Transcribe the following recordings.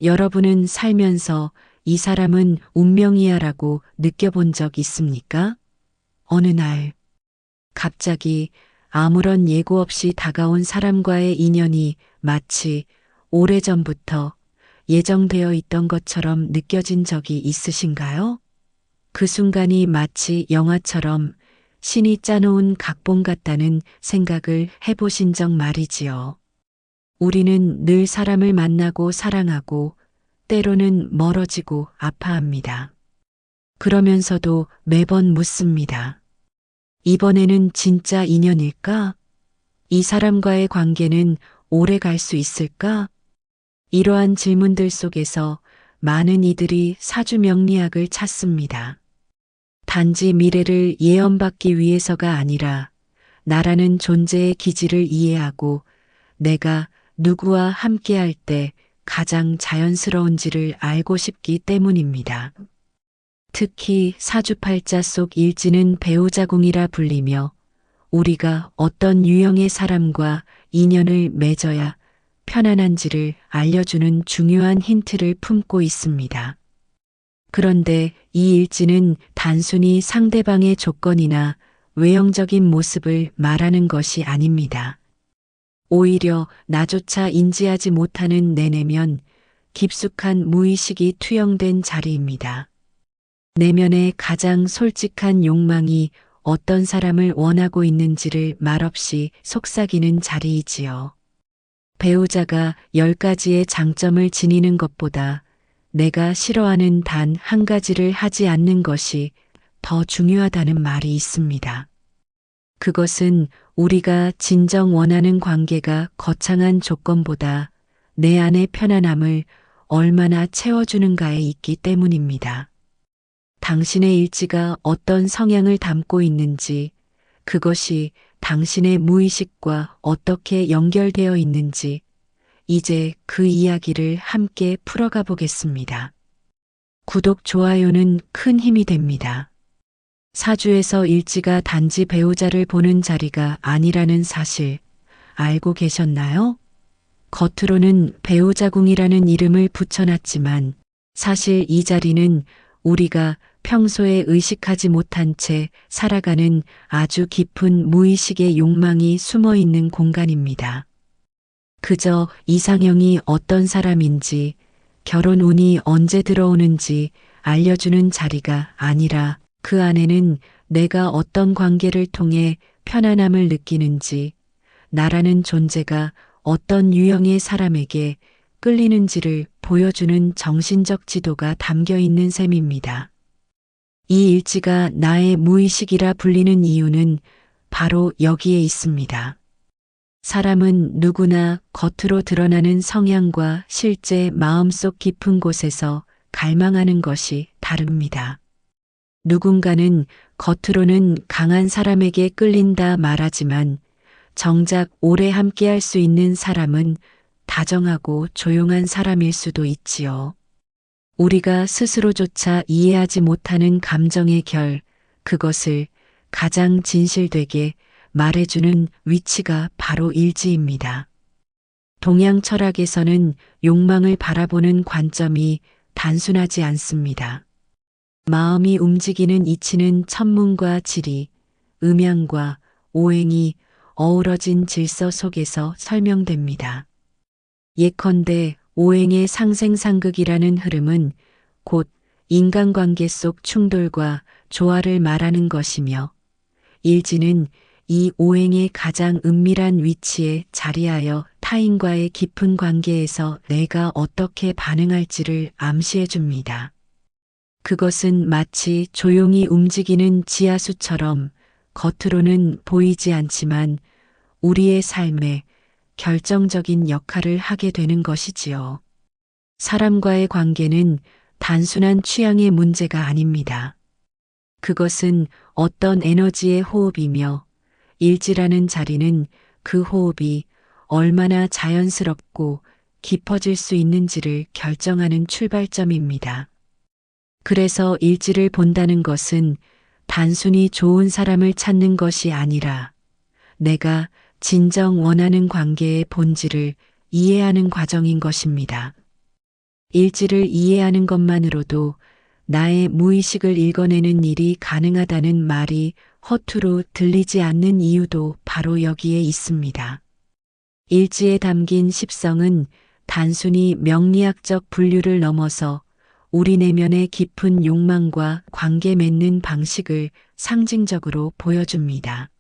여러분은 살면서 이 사람은 운명이야라고 느껴본 적 있습니까? 어느 날, 갑자기 아무런 예고 없이 다가온 사람과의 인연이 마치 오래전부터 예정되어 있던 것처럼 느껴진 적이 있으신가요? 그 순간이 마치 영화처럼 신이 짜놓은 각본 같다는 생각을 해보신 적 말이지요. 우리는 늘 사람을 만나고 사랑하고 때로는 멀어지고 아파합니다. 그러면서도 매번 묻습니다. 이번에는 진짜 인연일까? 이 사람과의 관계는 오래 갈 수 있을까? 이러한 질문들 속에서 많은 이들이 사주명리학을 찾습니다. 단지 미래를 예언받기 위해서가 아니라 나라는 존재의 기질을 이해하고 내가 누구와 함께할 때 가장 자연스러운지를 알고 싶기 때문입니다. 특히 사주팔자 속 일지는 배우자궁이라 불리며 우리가 어떤 유형의 사람과 인연을 맺어야 편안한지를 알려주는 중요한 힌트를 품고 있습니다. 그런데 이 일지는 단순히 상대방의 조건이나 외형적인 모습을 말하는 것이 아닙니다. 오히려 나조차 인지하지 못하는 내 내면 깊숙한 무의식이 투영된 자리입니다. 내면의 가장 솔직한 욕망이 어떤 사람을 원하고 있는지를 말없이 속삭이는 자리이지요. 배우자가 10가지의 장점을 지니는 것보다 내가 싫어하는 단 한 가지를 하지 않는 것이 더 중요하다는 말이 있습니다. 그것은 우리가 진정 원하는 관계가 거창한 조건보다 내 안의 편안함을 얼마나 채워주는가에 있기 때문입니다. 당신의 일지가 어떤 성향을 담고 있는지, 그것이 당신의 무의식과 어떻게 연결되어 있는지, 이제 그 이야기를 함께 풀어가 보겠습니다. 구독, 좋아요는 큰 힘이 됩니다. 사주에서 일지가 단지 배우자를 보는 자리가 아니라는 사실 알고 계셨나요? 겉으로는 배우자궁이라는 이름을 붙여놨지만 사실 이 자리는 우리가 평소에 의식하지 못한 채 살아가는 아주 깊은 무의식의 욕망이 숨어 있는 공간입니다. 그저 이상형이 어떤 사람인지, 결혼 운이 언제 들어오는지 알려주는 자리가 아니라 그 안에는 내가 어떤 관계를 통해 편안함을 느끼는지, 나라는 존재가 어떤 유형의 사람에게 끌리는지를 보여주는 정신적 지도가 담겨 있는 셈입니다. 이 일지가 나의 무의식이라 불리는 이유는 바로 여기에 있습니다. 사람은 누구나 겉으로 드러나는 성향과 실제 마음속 깊은 곳에서 갈망하는 것이 다릅니다. 누군가는 겉으로는 강한 사람에게 끌린다 말하지만 정작 오래 함께할 수 있는 사람은 다정하고 조용한 사람일 수도 있지요. 우리가 스스로조차 이해하지 못하는 감정의 결, 그것을 가장 진실되게 말해주는 위치가 바로 일지입니다. 동양 철학에서는 욕망을 바라보는 관점이 단순하지 않습니다. 마음이 움직이는 이치는 천문과 지리, 음양과 오행이 어우러진 질서 속에서 설명됩니다. 예컨대 오행의 상생상극이라는 흐름은 곧 인간관계 속 충돌과 조화를 말하는 것이며 일지는 이 오행의 가장 은밀한 위치에 자리하여 타인과의 깊은 관계에서 내가 어떻게 반응할지를 암시해 줍니다. 그것은 마치 조용히 움직이는 지하수처럼 겉으로는 보이지 않지만 우리의 삶에 결정적인 역할을 하게 되는 것이지요. 사람과의 관계는 단순한 취향의 문제가 아닙니다. 그것은 어떤 에너지의 호흡이며 일지라는 자리는 그 호흡이 얼마나 자연스럽고 깊어질 수 있는지를 결정하는 출발점입니다. 그래서 일지를 본다는 것은 단순히 좋은 사람을 찾는 것이 아니라 내가 진정 원하는 관계의 본질을 이해하는 과정인 것입니다. 일지를 이해하는 것만으로도 나의 무의식을 읽어내는 일이 가능하다는 말이 허투루 들리지 않는 이유도 바로 여기에 있습니다. 일지에 담긴 십성은 단순히 명리학적 분류를 넘어서 우리 내면의 깊은 욕망과 관계 맺는 방식을 상징적으로 보여줍니다.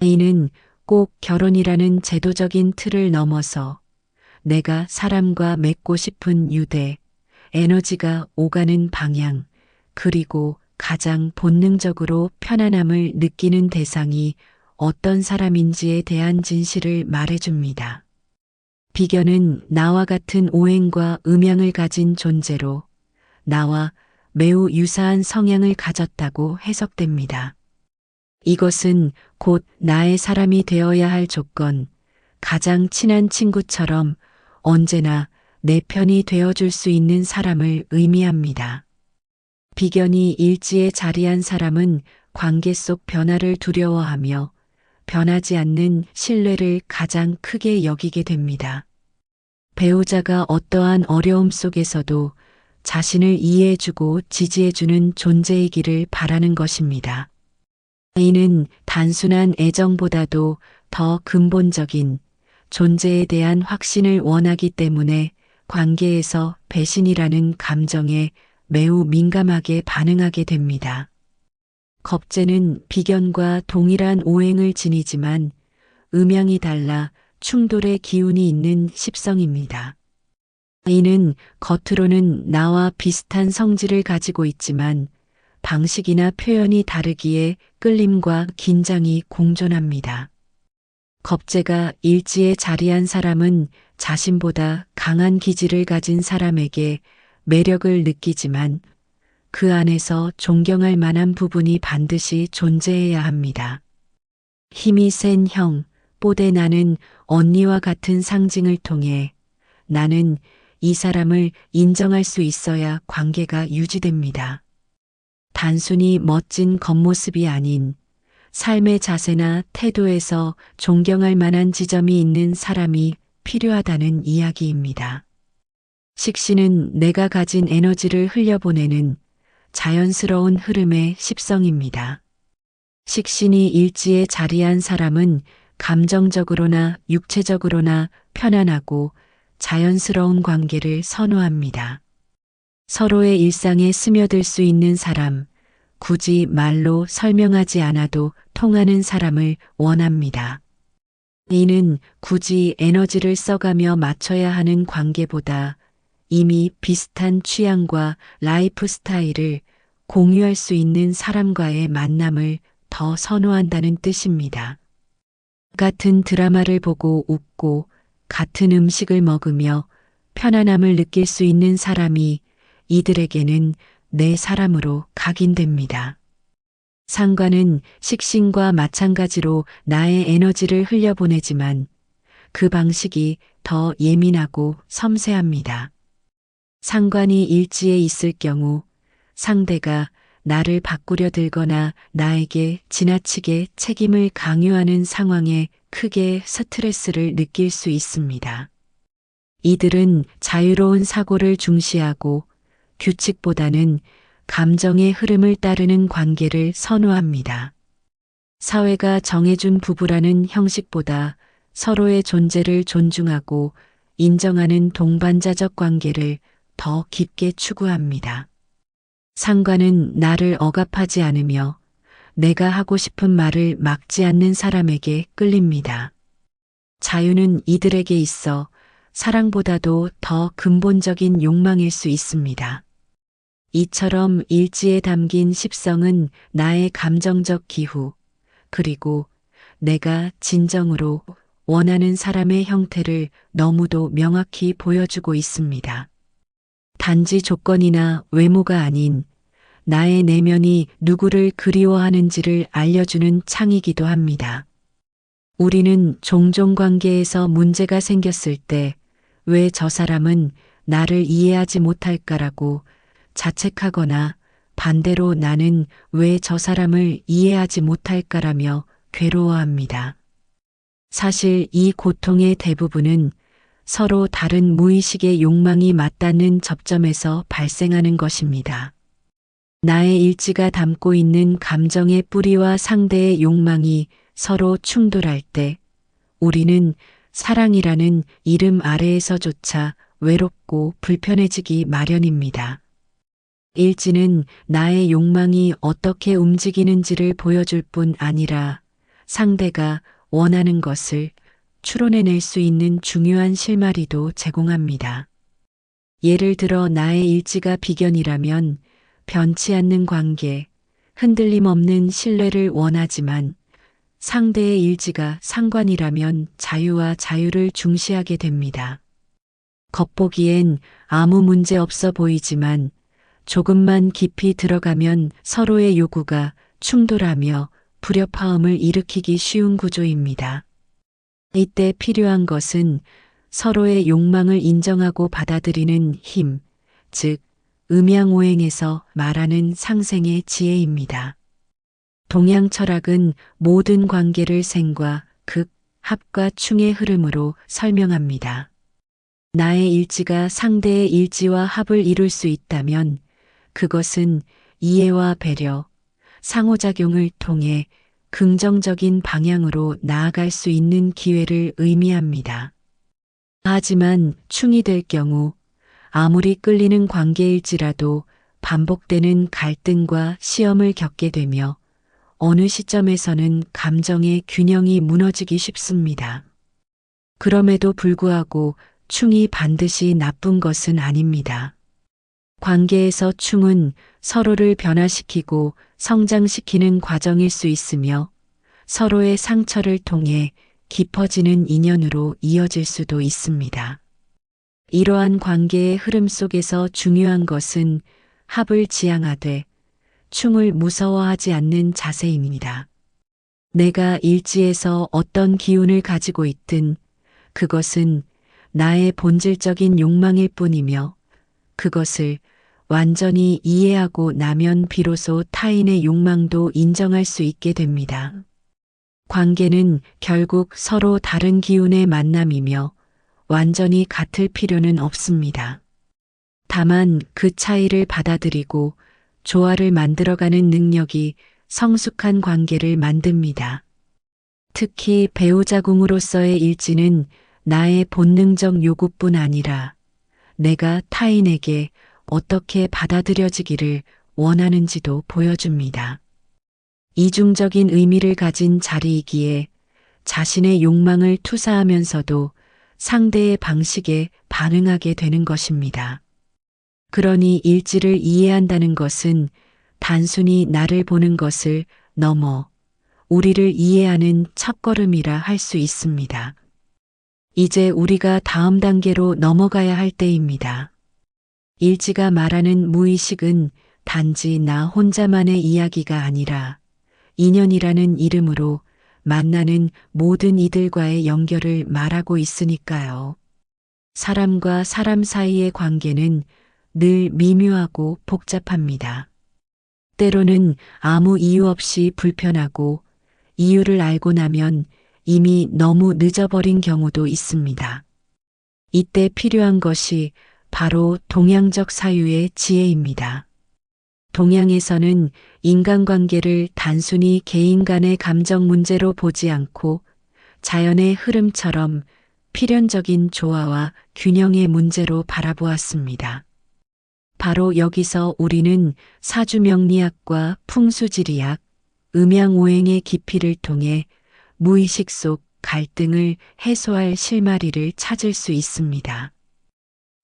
이는 꼭 결혼이라는 제도적인 틀을 넘어서 내가 사람과 맺고 싶은 유대, 에너지가 오가는 방향, 그리고 가장 본능적으로 편안함을 느끼는 대상이 어떤 사람인지에 대한 진실을 말해줍니다. 비견은 나와 같은 오행과 음양을 가진 존재로 나와 매우 유사한 성향을 가졌다고 해석됩니다. 이것은 곧 나의 사람이 되어야 할 조건, 가장 친한 친구처럼 언제나 내 편이 되어줄 수 있는 사람을 의미합니다. 비견이 일지에 자리한 사람은 관계 속 변화를 두려워하며 변하지 않는 신뢰를 가장 크게 여기게 됩니다. 배우자가 어떠한 어려움 속에서도 자신을 이해해주고 지지해주는 존재이기를 바라는 것입니다. 이는 단순한 애정보다도 더 근본적인 존재에 대한 확신을 원하기 때문에 관계에서 배신이라는 감정에 매우 민감하게 반응하게 됩니다. 겁재는 비견과 동일한 오행을 지니지만 음양이 달라 충돌의 기운이 있는 십성입니다. 이는 겉으로는 나와 비슷한 성질을 가지고 있지만 방식이나 표현이 다르기에 끌림과 긴장이 공존합니다. 겁재가 일지에 자리한 사람은 자신보다 강한 기질을 가진 사람에게 매력을 느끼지만 그 안에서 존경할 만한 부분이 반드시 존재해야 합니다. 힘이 센 형, 뽀대 나는 언니와 같은 상징을 통해 나는 이 사람을 인정할 수 있어야 관계가 유지됩니다. 단순히 멋진 겉모습이 아닌 삶의 자세나 태도에서 존경할 만한 지점이 있는 사람이 필요하다는 이야기입니다. 식신은 내가 가진 에너지를 흘려보내는 자연스러운 흐름의 십성입니다. 식신이 일지에 자리한 사람은 감정적으로나 육체적으로나 편안하고 자연스러운 관계를 선호합니다. 서로의 일상에 스며들 수 있는 사람, 굳이 말로 설명하지 않아도 통하는 사람을 원합니다. 이는 굳이 에너지를 써가며 맞춰야 하는 관계보다 이미 비슷한 취향과 라이프 스타일을 공유할 수 있는 사람과의 만남을 더 선호한다는 뜻입니다. 같은 드라마를 보고 웃고 같은 음식을 먹으며 편안함을 느낄 수 있는 사람이 이들에게는 내 사람으로 각인됩니다. 상관은 식신과 마찬가지로 나의 에너지를 흘려보내지만 그 방식이 더 예민하고 섬세합니다. 상관이 일지에 있을 경우 상대가 나를 바꾸려 들거나 나에게 지나치게 책임을 강요하는 상황에 크게 스트레스를 느낄 수 있습니다. 이들은 자유로운 사고를 중시하고 규칙보다는 감정의 흐름을 따르는 관계를 선호합니다. 사회가 정해준 부부라는 형식보다 서로의 존재를 존중하고 인정하는 동반자적 관계를 더 깊게 추구합니다. 상관은 나를 억압하지 않으며 내가 하고 싶은 말을 막지 않는 사람에게 끌립니다. 자유는 이들에게 있어 사랑보다도 더 근본적인 욕망일 수 있습니다. 이처럼 일지에 담긴 십성은 나의 감정적 기후, 그리고 내가 진정으로 원하는 사람의 형태를 너무도 명확히 보여주고 있습니다. 단지 조건이나 외모가 아닌 나의 내면이 누구를 그리워하는지를 알려주는 창이기도 합니다. 우리는 종종 관계에서 문제가 생겼을 때 왜 저 사람은 나를 이해하지 못할까라고 자책하거나 반대로 나는 왜 저 사람을 이해하지 못할까라며 괴로워합니다. 사실 이 고통의 대부분은 서로 다른 무의식의 욕망이 맞닿는 접점에서 발생하는 것입니다. 나의 일지가 담고 있는 감정의 뿌리와 상대의 욕망이 서로 충돌할 때 우리는 사랑이라는 이름 아래에서조차 외롭고 불편해지기 마련입니다. 일지는 나의 욕망이 어떻게 움직이는지를 보여줄 뿐 아니라 상대가 원하는 것을 추론해낼 수 있는 중요한 실마리도 제공합니다. 예를 들어 나의 일지가 비견이라면 변치 않는 관계, 흔들림 없는 신뢰를 원하지만 상대의 일지가 상관이라면 자유와 자유를 중시하게 됩니다. 겉보기엔 아무 문제 없어 보이지만 조금만 깊이 들어가면 서로의 요구가 충돌하며 불협화음을 일으키기 쉬운 구조입니다. 이때 필요한 것은 서로의 욕망을 인정하고 받아들이는 힘, 즉 음양오행에서 말하는 상생의 지혜입니다. 동양 철학은 모든 관계를 생과 극, 합과 충의 흐름으로 설명합니다. 나의 일지가 상대의 일지와 합을 이룰 수 있다면 그것은 이해와 배려, 상호작용을 통해 긍정적인 방향으로 나아갈 수 있는 기회를 의미합니다. 하지만 충이 될 경우 아무리 끌리는 관계일지라도 반복되는 갈등과 시험을 겪게 되며 어느 시점에서는 감정의 균형이 무너지기 쉽습니다. 그럼에도 불구하고 충이 반드시 나쁜 것은 아닙니다. 관계에서 충은 서로를 변화시키고 성장시키는 과정일 수 있으며 서로의 상처를 통해 깊어지는 인연으로 이어질 수도 있습니다. 이러한 관계의 흐름 속에서 중요한 것은 합을 지향하되 충을 무서워하지 않는 자세입니다. 내가 일지에서 어떤 기운을 가지고 있든 그것은 나의 본질적인 욕망일 뿐이며 그것을 완전히 이해하고 나면 비로소 타인의 욕망도 인정할 수 있게 됩니다. 관계는 결국 서로 다른 기운의 만남이며 완전히 같을 필요는 없습니다. 다만 그 차이를 받아들이고 조화를 만들어가는 능력이 성숙한 관계를 만듭니다. 특히 배우자궁으로서의 일지는 나의 본능적 요구뿐 아니라 내가 타인에게 어떻게 받아들여지기를 원하는지도 보여줍니다. 이중적인 의미를 가진 자리이기에 자신의 욕망을 투사하면서도 상대의 방식에 반응하게 되는 것입니다. 그러니 일지를 이해한다는 것은 단순히 나를 보는 것을 넘어 우리를 이해하는 첫걸음이라 할 수 있습니다. 이제 우리가 다음 단계로 넘어가야 할 때입니다. 일지가 말하는 무의식은 단지 나 혼자만의 이야기가 아니라 인연이라는 이름으로 만나는 모든 이들과의 연결을 말하고 있으니까요. 사람과 사람 사이의 관계는 늘 미묘하고 복잡합니다. 때로는 아무 이유 없이 불편하고 이유를 알고 나면 이미 너무 늦어버린 경우도 있습니다. 이때 필요한 것이 바로 동양적 사유의 지혜입니다. 동양에서는 인간관계를 단순히 개인 간의 감정 문제로 보지 않고 자연의 흐름처럼 필연적인 조화와 균형의 문제로 바라보았습니다. 바로 여기서 우리는 사주명리학과 풍수지리학, 음양오행의 깊이를 통해 무의식 속 갈등을 해소할 실마리를 찾을 수 있습니다.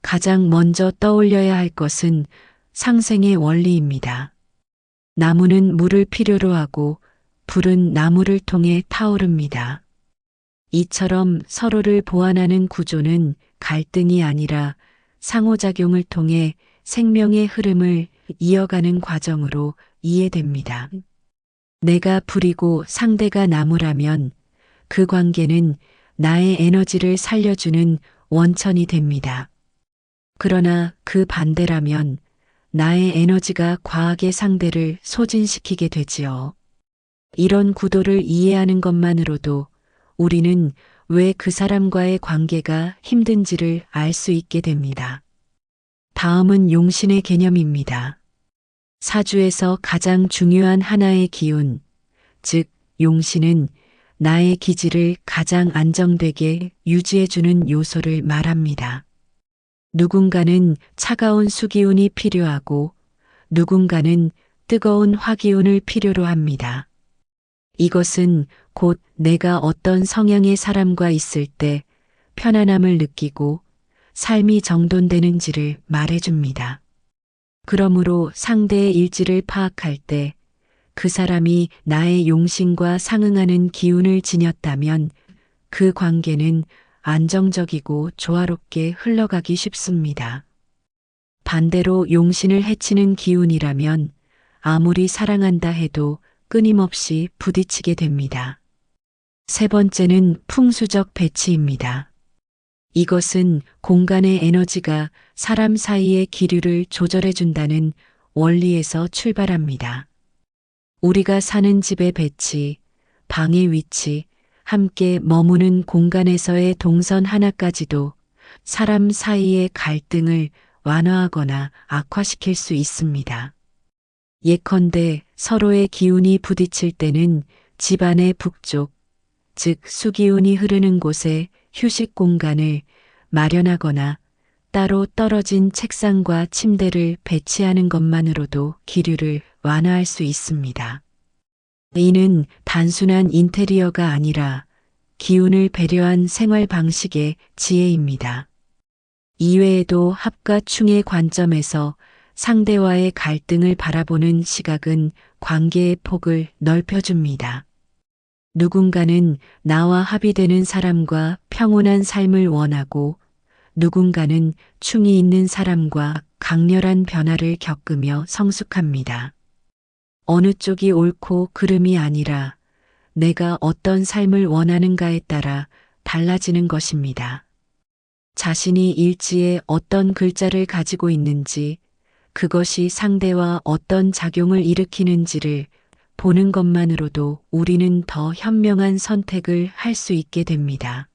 가장 먼저 떠올려야 할 것은 상생의 원리입니다. 나무는 물을 필요로 하고 불은 나무를 통해 타오릅니다. 이처럼 서로를 보완하는 구조는 갈등이 아니라 상호작용을 통해 생명의 흐름을 이어가는 과정으로 이해됩니다. 내가 불이고 상대가 나무라면 그 관계는 나의 에너지를 살려주는 원천이 됩니다. 그러나 그 반대라면 나의 에너지가 과하게 상대를 소진시키게 되지요. 이런 구도를 이해하는 것만으로도 우리는 왜 그 사람과의 관계가 힘든지를 알 수 있게 됩니다. 다음은 용신의 개념입니다. 사주에서 가장 중요한 하나의 기운, 즉 용신은 나의 기질을 가장 안정되게 유지해주는 요소를 말합니다. 누군가는 차가운 수기운이 필요하고 누군가는 뜨거운 화기운을 필요로 합니다. 이것은 곧 내가 어떤 성향의 사람과 있을 때 편안함을 느끼고 삶이 정돈되는지를 말해줍니다. 그러므로 상대의 일지를 파악할 때 그 사람이 나의 용신과 상응하는 기운을 지녔다면 그 관계는 안정적이고 조화롭게 흘러가기 쉽습니다. 반대로 용신을 해치는 기운이라면 아무리 사랑한다 해도 끊임없이 부딪히게 됩니다. 세 번째는 풍수적 배치입니다. 이것은 공간의 에너지가 사람 사이의 기류를 조절해준다는 원리에서 출발합니다. 우리가 사는 집의 배치, 방의 위치, 함께 머무는 공간에서의 동선 하나까지도 사람 사이의 갈등을 완화하거나 악화시킬 수 있습니다. 예컨대 서로의 기운이 부딪힐 때는 집안의 북쪽, 즉 수기운이 흐르는 곳에 휴식 공간을 마련하거나 따로 떨어진 책상과 침대를 배치하는 것만으로도 기류를 완화할 수 있습니다. 이는 단순한 인테리어가 아니라 기운을 배려한 생활 방식의 지혜입니다. 이외에도 합과 충의 관점에서 상대와의 갈등을 바라보는 시각은 관계의 폭을 넓혀줍니다. 누군가는 나와 합의되는 사람과 평온한 삶을 원하고 누군가는 충이 있는 사람과 강렬한 변화를 겪으며 성숙합니다. 어느 쪽이 옳고 그름이 아니라 내가 어떤 삶을 원하는가에 따라 달라지는 것입니다. 자신이 일지에 어떤 글자를 가지고 있는지, 그것이 상대와 어떤 작용을 일으키는지를 보는 것만으로도 우리는 더 현명한 선택을 할 수 있게 됩니다.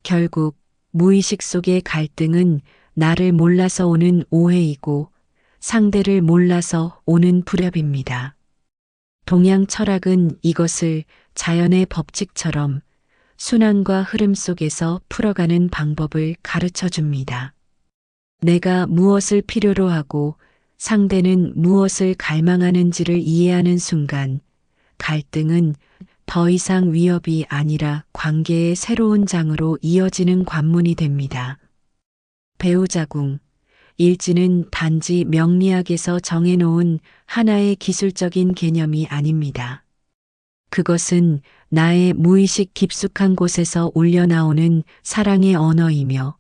결국 무의식 속의 갈등은 나를 몰라서 오는 오해이고 상대를 몰라서 오는 불협입니다. 동양 철학은 이것을 자연의 법칙처럼 순환과 흐름 속에서 풀어가는 방법을 가르쳐 줍니다. 내가 무엇을 필요로 하고 상대는 무엇을 갈망하는지를 이해하는 순간 갈등은 더 이상 위협이 아니라 관계의 새로운 장으로 이어지는 관문이 됩니다. 배우자궁, 일지는 단지 명리학에서 정해놓은 하나의 기술적인 개념이 아닙니다. 그것은 나의 무의식 깊숙한 곳에서 울려나오는 사랑의 언어이며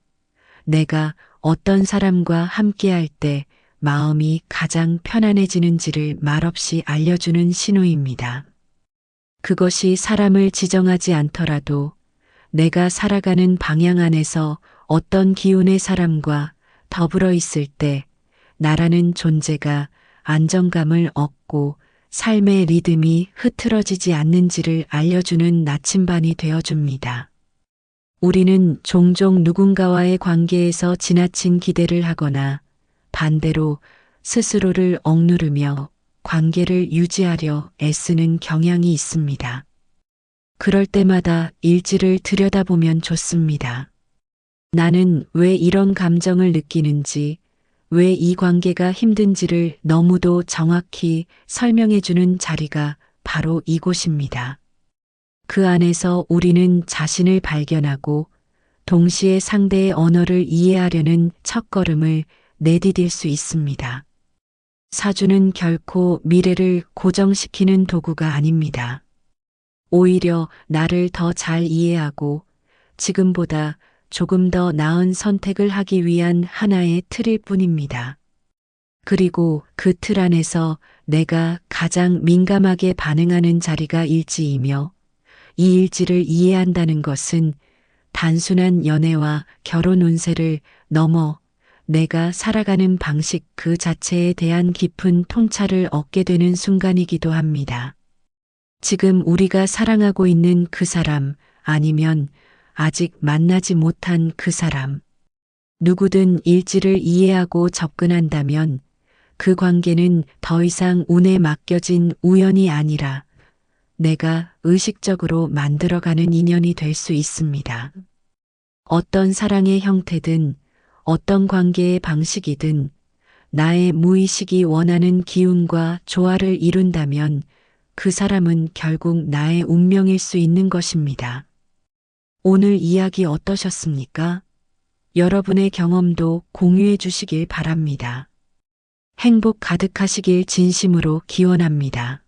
내가 어떤 사람과 함께할 때 마음이 가장 편안해지는지를 말없이 알려주는 신호입니다. 그것이 사람을 지정하지 않더라도 내가 살아가는 방향 안에서 어떤 기운의 사람과 더불어 있을 때 나라는 존재가 안정감을 얻고 삶의 리듬이 흐트러지지 않는지를 알려주는 나침반이 되어줍니다. 우리는 종종 누군가와의 관계에서 지나친 기대를 하거나 반대로 스스로를 억누르며 관계를 유지하려 애쓰는 경향이 있습니다. 그럴 때마다 일지를 들여다보면 좋습니다. 나는 왜 이런 감정을 느끼는지, 왜 이 관계가 힘든지를 너무도 정확히 설명해주는 자리가 바로 이곳입니다. 그 안에서 우리는 자신을 발견하고 동시에 상대의 언어를 이해하려는 첫걸음을 내디딜 수 있습니다. 사주는 결코 미래를 고정시키는 도구가 아닙니다. 오히려 나를 더 잘 이해하고 지금보다 조금 더 나은 선택을 하기 위한 하나의 틀일 뿐입니다. 그리고 그 틀 안에서 내가 가장 민감하게 반응하는 자리가 일지이며 이 일지를 이해한다는 것은 단순한 연애와 결혼 운세를 넘어 내가 살아가는 방식 그 자체에 대한 깊은 통찰을 얻게 되는 순간이기도 합니다. 지금 우리가 사랑하고 있는 그 사람 아니면 아직 만나지 못한 그 사람. 누구든 일지를 이해하고 접근한다면 그 관계는 더 이상 운에 맡겨진 우연이 아니라 내가 의식적으로 만들어가는 인연이 될 수 있습니다. 어떤 사랑의 형태든 어떤 관계의 방식이든 나의 무의식이 원하는 기운과 조화를 이룬다면 그 사람은 결국 나의 운명일 수 있는 것입니다. 오늘 이야기 어떠셨습니까? 여러분의 경험도 공유해 주시길 바랍니다. 행복 가득하시길 진심으로 기원합니다.